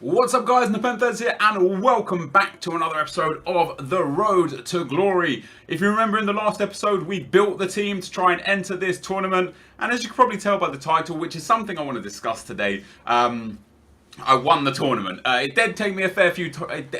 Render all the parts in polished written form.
What's up guys, NepentheZ here and welcome back to another episode of The Road to Glory. If you remember in the last episode we built the team to try and enter this tournament, and as you can probably tell by the title, which is something I want to discuss today, I won the tournament. It did take me a fair few it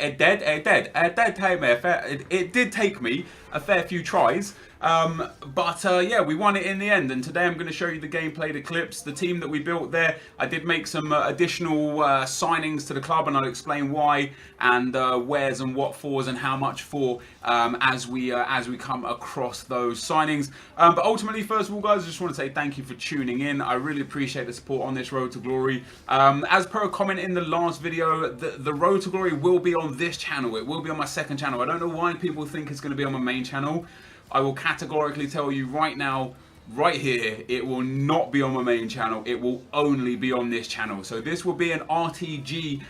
did take me a fair few tries. Yeah, we won it in the end, and today I'm going to show you the gameplay, the clips, the team that we built there. I did make some additional signings to the club, and I'll explain why and where's and what fors and how much for as we come across those signings. But ultimately, first of all, guys, I just want to say thank you for tuning in. I really appreciate the support on this Road to Glory. As per a comment in the last video, the Road to Glory will be on this channel. It will be on my second channel. I don't know why people think it's going to be on my main channel. I will categorically tell you right now, right here, it will not be on my main channel. It will only be on this channel. So this will be an RTG/app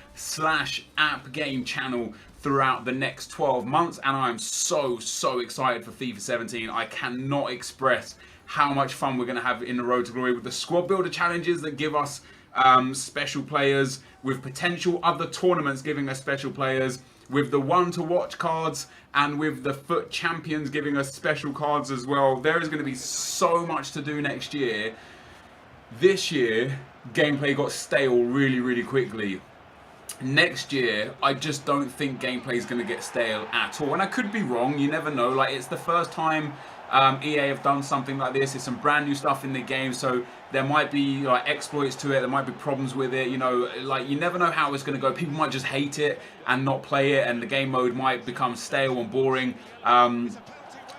game channel throughout the next 12 months. And I'm so excited for FIFA 17. I cannot express how much fun we're going to have in the Road to Glory with the squad builder challenges that give us special players, with potential other tournaments giving us special players, with the one to watch cards, and with the FUT champions giving us special cards as well. There is going to be so much to do next year. This year, gameplay got stale really quickly. Next year, I just don't think gameplay is going to get stale at all. And I could be wrong, you never know. Like, it's the first time EA have done something like this. It's some brand new stuff in the game, so there might be like exploits to it, there might be problems with it, you know, like you never know how it's going to go. People might just hate it and not play it, and the game mode might become stale and boring.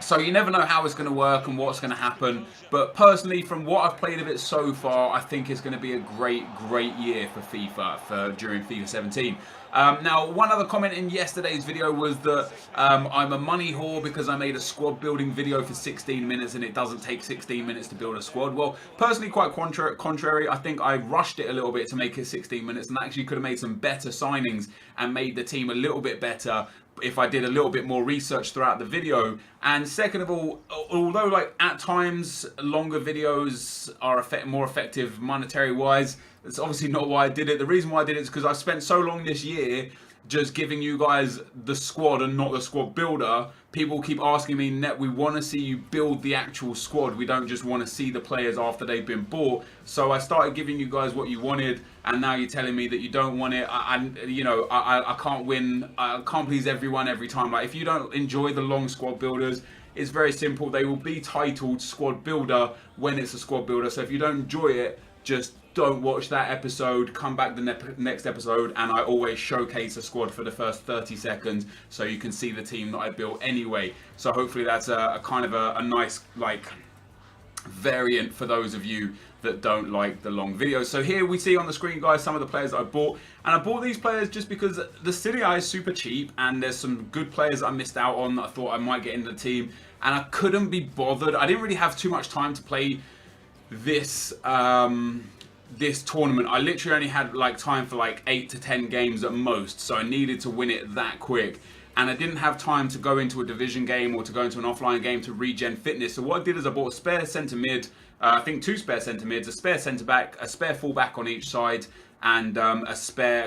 So you never know how it's going to work and what's going to happen. But personally, from what I've played of it so far, I think it's going to be a great year for FIFA during FIFA 17. Now, one other comment in yesterday's video was that I'm a money whore because I made a squad building video for 16 minutes and it doesn't take 16 minutes to build a squad. Well, personally, quite contrary. I think I rushed it a little bit to make it 16 minutes and actually could have made some better signings and made the team a little bit better if I did a little bit more research throughout the video. And second of all, although like at times longer videos are more effective monetary wise, that's obviously not why I did it. The reason why I did it is because I spent so long this year just giving you guys the squad and not the squad builder. People keep asking me, Net, we want to see you build the actual squad. We don't just want to see the players after they've been bought. So I started giving you guys what you wanted, and now you're telling me that you don't want it. I can't win. I can't please everyone every time. Like, if you don't enjoy the long squad builders, it's very simple. They will be titled squad builder when it's a squad builder. So if you don't enjoy it, just don't watch that episode, come back the next episode, and I always showcase a squad for the first 30 seconds so you can see the team that I built anyway. So hopefully that's a kind of a nice like variant for those of you that don't like the long videos. So here we see on the screen, guys, some of the players that I bought, and I bought these players just because the Serie A is super cheap and there's some good players I missed out on that I thought I might get into the team, and I couldn't be bothered. I didn't really have too much time to play this this tournament. I literally only had like time for like 8 to 10 games at most, so I needed to win it that quick, and I didn't have time to go into a division game or to go into an offline game to regen fitness. So what I did is I bought a spare centre mid, I think 2 spare centre mids, a spare centre back, a spare full back on each side, and a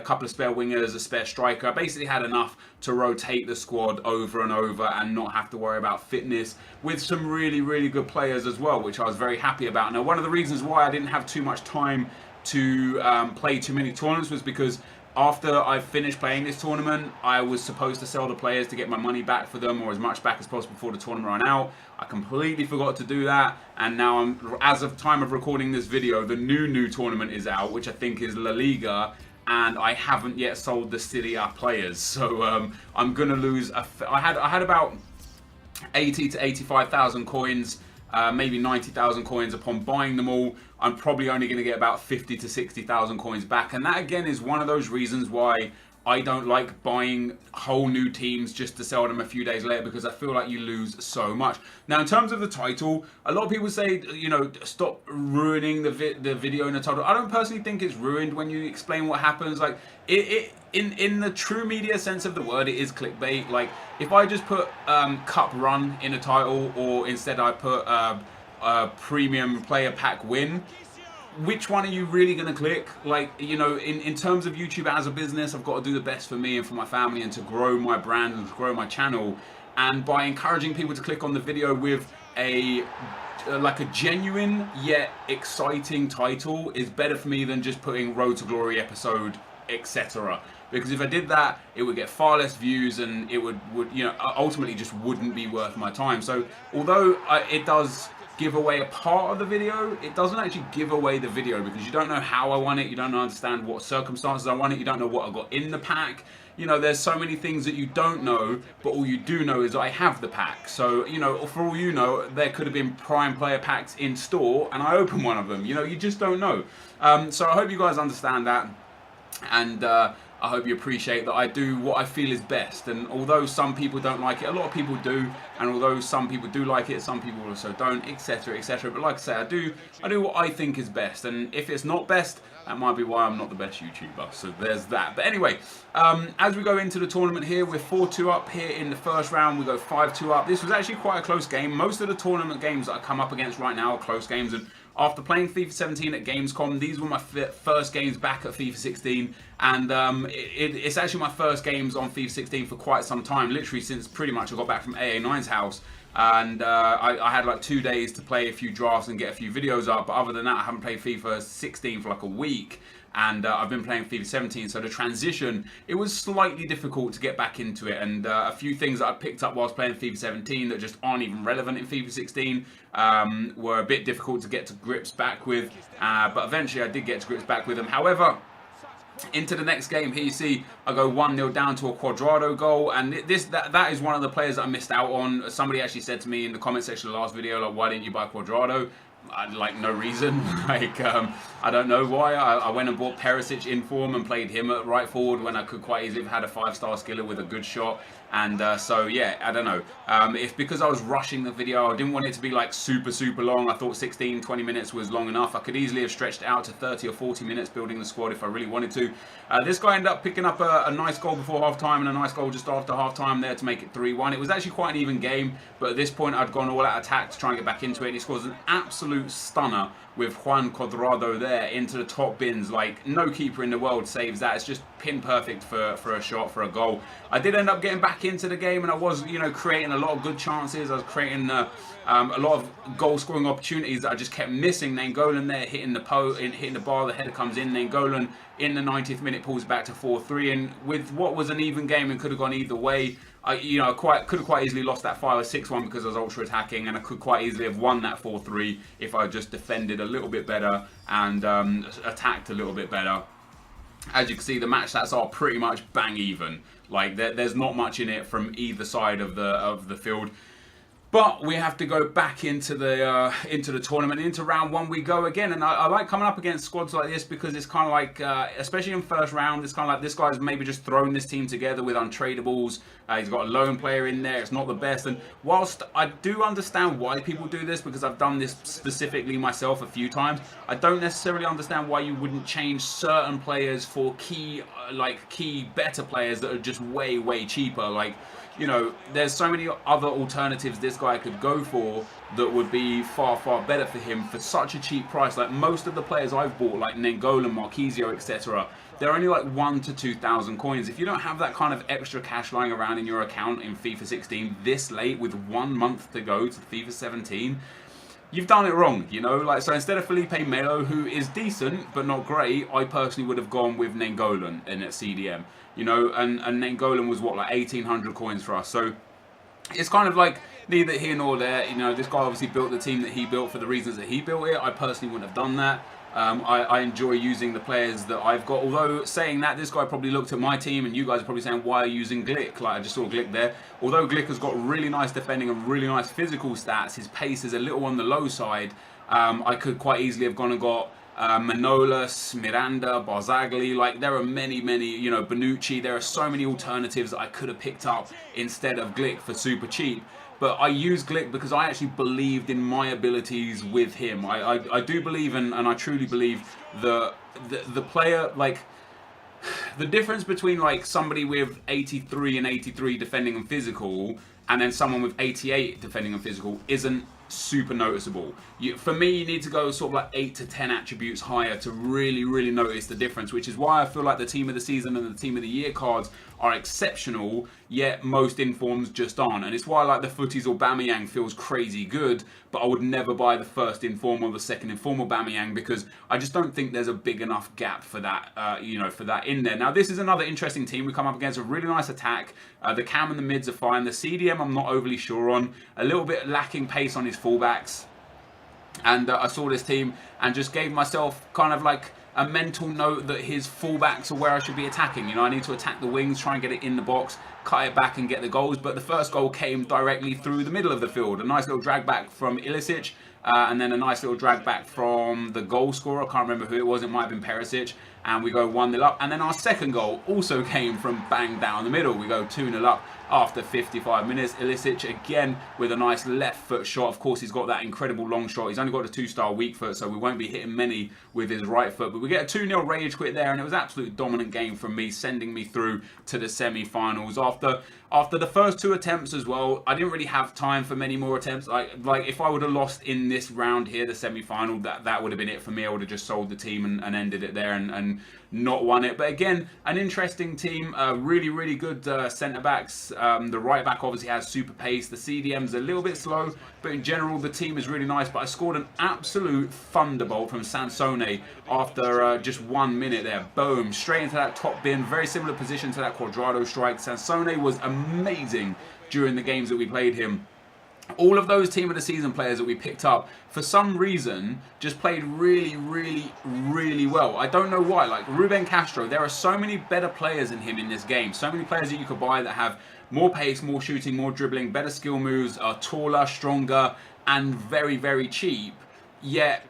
couple of spare wingers, a spare striker. I basically had enough to rotate the squad over and over and not have to worry about fitness, with some really good players as well, which I was very happy about. Now, one of the reasons why I didn't have too much time to play too many tournaments was because after I finished playing this tournament, I was supposed to sell the players to get my money back for them, or as much back as possible before the tournament ran out. I completely forgot to do that, and now as of time of recording this video, the new tournament is out, which I think is La Liga, and I haven't yet sold the Serie A players. So I'm gonna lose. I had about 80 to 85,000 coins. Maybe 90,000 coins upon buying them all. I'm probably only going to get about 50 to 60,000 coins back, and that again is one of those reasons why I don't like buying whole new teams just to sell them a few days later, because I feel like you lose so much. Now, in terms of the title, a lot of people say, you know, stop ruining the video in the title. I don't personally think it's ruined when you explain what happens. Like, in the true media sense of the word, it is clickbait. Like, if I just put cup run in a title, or instead I put premium player pack win, which one are you really going to click? Like, you know, in terms of YouTube as a business, I've got to do the best for me and for my family and to grow my brand and to grow my channel. And by encouraging people to click on the video with like a genuine yet exciting title is better for me than just putting Road to Glory episode, etc. Because if I did that, it would get far less views and it would you know, ultimately just wouldn't be worth my time. So although it does give away a part of the video, it doesn't actually give away the video, because you don't know how I won it, you don't understand what circumstances I won it, you don't know what I got in the pack. You know, there's so many things that you don't know, but all you do know is I have the pack. So, you know, for all you know, there could have been prime player packs in store and I opened one of them. You know, you just don't know. So I hope you guys understand that, and I hope you appreciate that I do what I feel is best. And although some people don't like it, a lot of people do. And although some people do like it, some people also don't, etc, etc. But like I say, I do what I think is best. And if it's not best, that might be why I'm not the best YouTuber. So there's that. But anyway, as we go into the tournament here, we're 4-2 up here in the first round. We go 5-2 up. This was actually quite a close game. Most of the tournament games that I come up against right now are close games. And after playing FIFA 17 at Gamescom, these were my first games back at FIFA 16, and it's actually my first games on FIFA 16 for quite some time, literally since pretty much I got back from AA9's house, and I had like 2 days to play a few drafts and get a few videos up, but other than that I haven't played FIFA 16 for like a week. And I've been playing FIFA 17, so the transition, it was slightly difficult to get back into it. And a few things that I picked up whilst playing FIFA 17 that just aren't even relevant in FIFA 16 were a bit difficult to get to grips back with. But eventually I did get to grips back with them. However, into the next game, here you see I go 1-0 down to a Cuadrado goal, and that is one of the players that I missed out on. Somebody actually said to me in the comment section of the last video, like, why didn't you buy Cuadrado? Like, no reason. Like, I don't know why. I went and bought Perisic in form and played him at right forward when I could quite easily have had a 5-star skiller with a good shot. And so yeah, I don't know. It's because I was rushing the video. I didn't want it to be like super long. I thought 16-20 minutes was long enough. I could easily have stretched it out to 30 or 40 minutes building the squad if I really wanted to. This guy ended up picking up a nice goal before half-time and a nice goal just after half-time there to make it 3-1. It was actually quite an even game, but at this point I'd gone all out attack to try and get back into it, and he scores an absolute stunner with Juan Cuadrado there into the top bins. Like, no keeper in the world saves that. It's just pin perfect for a shot, for a goal. I did end up getting back into the game, and I was, you know, creating a lot of good chances. I was creating a lot of goal scoring opportunities that I just kept missing. Nainggolan there hitting the bar, the header comes in. Nainggolan in the 90th minute pulls back to 4-3, and with what was an even game and could have gone either way, I could have quite easily lost that 5 or 6-1 because I was ultra attacking, and I could quite easily have won that 4-3 if I just defended a little bit better and attacked a little bit better. As you can see, the match stats are pretty much bang even. Like, there's not much in it from either side of the field. But we have to go back into the tournament. Into round one we go again, and I like coming up against squads like this because it's kind of like, especially in first round, it's kind of like this guy's maybe just thrown this team together with untradables. He's got a lone player in there. It's not the best, and whilst I do understand why people do this, because I've done this specifically myself a few times, I don't necessarily understand why you wouldn't change certain players for key better players that are just way cheaper. Like, you know, there's so many other alternatives this guy could go for that would be far better for him for such a cheap price. Like, most of the players I've bought, like Nainggolan, Marquisio, etc., they're only like 1,000 to 2,000 coins. If you don't have that kind of extra cash lying around in your account in FIFA 16 this late with 1 month to go to FIFA 17, you've done it wrong, you know. Like, so instead of Felipe Melo, who is decent but not great, I personally would have gone with Nainggolan in at CDM, you know, and Nainggolan was what, like 1,800 coins for us. So it's kind of like neither here nor there. You know, this guy obviously built the team that he built for the reasons that he built it. I personally wouldn't have done that. I enjoy using the players that I've got. Although, saying that, this guy probably looked at my team and you guys are probably saying, why are you using Glick? Like, I just saw Glick there. Although Glick has got really nice defending and really nice physical stats, his pace is a little on the low side. I could quite easily have gone and got Manolas, Miranda, Barzagli. Like, there are many, you know, Bonucci. There are so many alternatives that I could have picked up instead of Glick for super cheap. But I use Glick because I actually believed in my abilities with him. I do believe, and I truly believe, the player, like, the difference between like somebody with 83 and 83 defending and physical and then someone with 88 defending and physical isn't super noticeable. For me, you need to go sort of like 8 to 10 attributes higher to really notice the difference, which is why I feel like the team of the season and the team of the year cards are exceptional, yet most informs just aren't. And it's why like the Footies Aubameyang feels crazy good, but I would never buy the first inform or the second inform Aubameyang, because I just don't think there's a big enough gap for that, for that in there. Now this is another interesting team. We come up against a really nice attack. The cam and the mids are fine. The CDM I'm not overly sure on. A little bit lacking pace on his fullbacks. And I saw this team and just gave myself kind of like a mental note that his fullbacks are where I should be attacking. You know, I need to attack the wings, try and get it in the box, cut it back and get the goals. But the first goal came directly through the middle of the field. A nice little drag back from Ilicic, and then a nice little drag back from the goal scorer. I can't remember who it was. It might have been Perisic. And we go 1-0 up. And then our second goal also came from bang down the middle. We go 2-0 up after 55 minutes. Ilicic again with a nice left foot shot. Of course, he's got that incredible long shot. He's only got a 2-star weak foot, so we won't be hitting many with his right foot. But we get a 2-0 rage quit there, and it was an absolute dominant game from me, sending me through to the semi-finals. After the first 2 attempts as well, I didn't really have time for many more attempts. Like if I would have lost in this round here, the semi-final, that would have been it for me. I would have just sold the team and ended it there and not won it. But again, an interesting team. Really good centre-backs. The right-back obviously has super pace. The CDM's a little bit slow, but in general, the team is really nice. But I scored an absolute thunderbolt from Sansone after just 1 minute there. Boom, straight into that top bin. Very similar position to that Quadrado strike. Sansone was amazing during the games that we played him. All of those team of the season players that we picked up, for some reason, just played really well. I don't know why. Like Ruben Castro, there are so many better players than him in this game. So many players that you could buy that have more pace, more shooting, more dribbling, better skill moves, are taller, stronger, and very cheap. Yet,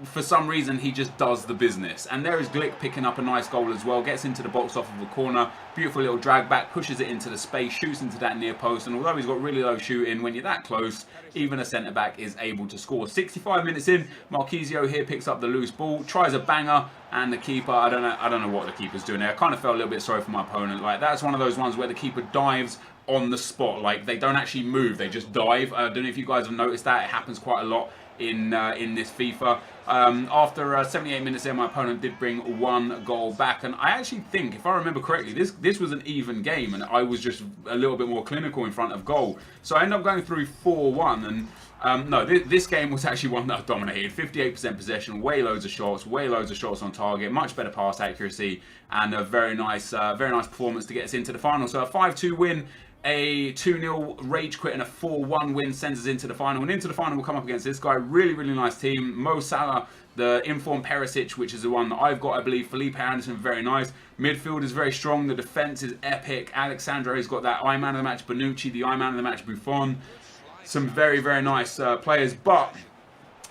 for some reason, he just does the business. And there is Glick picking up a nice goal as well. Gets into the box off of a corner. Beautiful little drag back. Pushes it into the space. Shoots into that near post. And although he's got really low shooting, when you're that close, even a centre-back is able to score. 65 minutes in, Marquisio here picks up the loose ball. Tries a banger. And the keeper, I don't know what the keeper's doing there. I kind of felt a little bit sorry for my opponent. Like, that's one of those ones where the keeper dives on the spot. Like, they don't actually move. They just dive. I don't know if you guys have noticed that. It happens quite a lot in this FIFA. After 78 minutes there, my opponent did bring 1 goal back, and I actually think, if I remember correctly, this was an even game, and I was just a little bit more clinical in front of goal. So I ended up going through 4-1, and no, this game was actually one that I dominated. 58% possession, way loads of shots on target, much better pass accuracy, and a very nice performance to get us into the final. So a 5-2 win, a 2-0 rage quit, and a 4-1 win sends us into the final. And into the final, we'll come up against this guy. Really nice team. Mo Salah, the informed Perisic, which is the one that I've got, I believe. Felipe Anderson, very nice. Midfield is very strong. The defense is epic. Alexandre's got that eye man of the match Bonucci, the eye man of the match Buffon. Some very nice players, but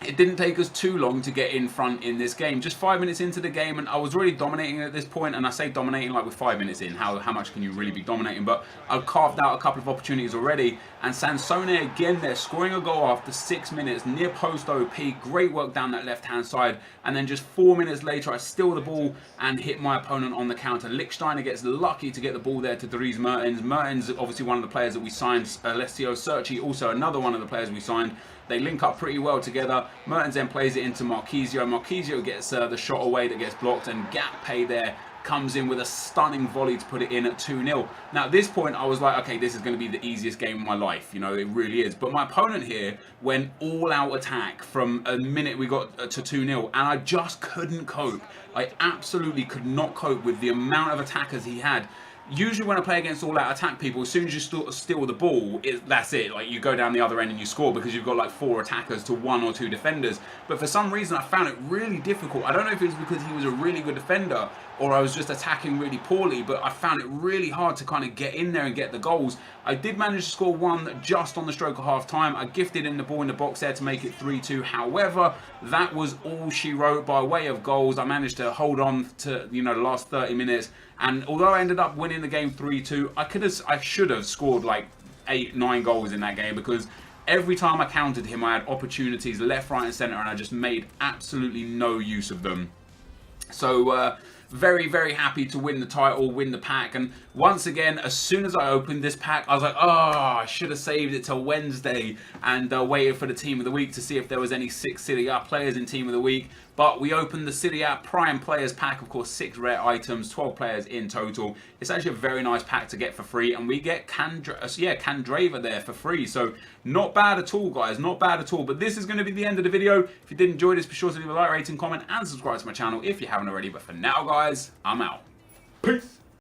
it didn't take us too long to get in front in this game. Just 5 minutes into the game, and I was really dominating at this point. And I say dominating like with 5 minutes in. How much can you really be dominating? But I've carved out a couple of opportunities already. And Sansone again there, scoring a goal after 6 minutes. Near post OP. Great work down that left-hand side. And then just 4 minutes later, I steal the ball and hit my opponent on the counter. Lichtsteiner gets lucky to get the ball there to Dries Mertens. Mertens, obviously one of the players that we signed. Alessio Cerci, also another one of the players we signed. They link up pretty well together. Mertens then plays it into Marquisio. Marquisio gets the shot away that gets blocked, and Gakpé there comes in with a stunning volley to put it in at 2-0. Now at this point I was like, okay, this is going to be the easiest game of my life. You know, it really is. But my opponent here went all out attack from a minute we got to 2-0, and I just couldn't cope. I absolutely could not cope with the amount of attackers he had. Usually when I play against all-out attack people, as soon as you steal the ball, that's it. Like, you go down the other end and you score because you've got like 4 attackers to 1 or 2 defenders. But for some reason, I found it really difficult. I don't know if it was because he was a really good defender or I was just attacking really poorly, but I found it really hard to kind of get in there and get the goals. I did manage to score 1 just on the stroke of half time. I gifted in the ball in the box there to make it 3-2. However, that was all she wrote by way of goals. I managed to hold on to, you know, the last 30 minutes. And although I ended up winning the game 3-2, I should have scored like 8-9 goals in that game, because every time I countered him, I had opportunities left, right and centre, and I just made absolutely no use of them. So very, very happy to win the title, win the pack. And once again, as soon as I opened this pack, I was like, oh, I should have saved it till Wednesday and waited for the Team of the Week to see if there was any 6 City Up players in Team of the Week. But we opened the City App Prime Players pack, of course, 6 rare items, 12 players in total. It's actually a very nice pack to get for free, and we get Candrava there for free. So not bad at all, guys, not bad at all. But this is going to be the end of the video. If you did enjoy this, be sure to leave a like, rating, comment, and subscribe to my channel if you haven't already. But for now, guys, I'm out. Peace.